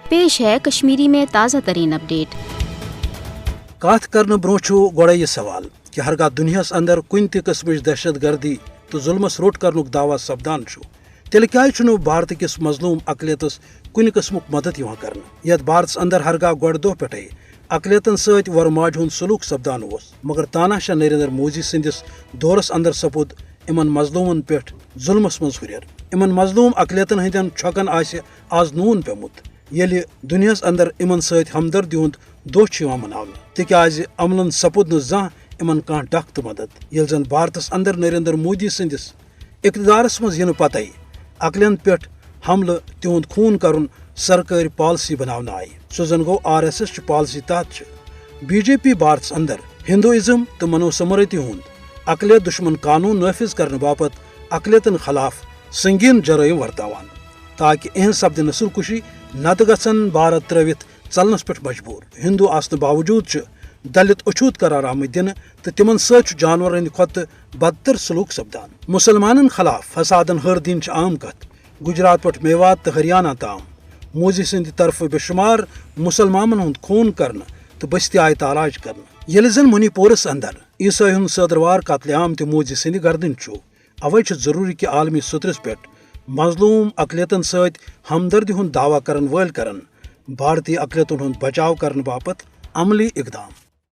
पेश है कश्मीरी में ताज़ा तरीन अपडेट। कथ करने ब्रो गोड़े यह सवाल कि हरगा दुनियास अंदर कुन त किस्म दहशत गर्दी तो जुल्मस रोट करनुक दावा सपदान तेल क्या भारत किस मजलूम अकलियतस कुन किस्मुक मदद कर यथ भारत अंदर हरगा गोड़ दो पे अकलियतन सत वरमाज हुंद सलूक सपदान मगर तानाशाह नरेंद्र मोदी संदिस दौरस अंदर सपुद इमन मजलूमन पे जुल्मस मज हुर इमन मजलूम अकलियतन हंदन छकन आज नून पेमुत येलि दुनियास अंदर इमन सत हमदर्दी हुंद दोह मनावन तिक्याज अमलन सपुद न जह इमन कह डक तो मदद ये जन भारतस अंदर नरेंद्र मोदी संदिस इकतदारस मज इन पतई अकलियन पे हमल तिहुंद खून करुन सरकारी पॉलिसी बनावन आई सो जन गो RSS पॉलिसी तहत BJP भारत अंदर हिंदुइज्म तो मनोसमरती हुंद अकलियत दुश्मन कानून नाफिज करने बापत अकलियतन खिलाफ संगीन जराइम वर्तावान ताकि इहन सपद नस्लकुशी नत गसन भारत त्रवित चलनस पे मजबूर हिंदू आसने बावजूद दलित अछूत करार आमद दिन तो तिमन सत जानवर खुद बदतर सलूक सपदान मुसलमानन खिलाफ फसादन हर दिन आम कत गुजरात पे मेवात तो हरियाणा ताम मोदी सद तरफ बेशुमार मुसलमानन हुंद खून कर तो बस्ती आय ताराज कर ये जन मणिपुरस अंदर ईसाई हुंद सदरवार कत्लेआम तो मोदी सद गर्दन अवै जरूरी कि आलमी सतरस पे मजलूम अकलियतन सत हमदर्दी हुंद दावा करन वल करन भारतीय अकलियतन हुंद बचाव करने बापत अमली इकदाम।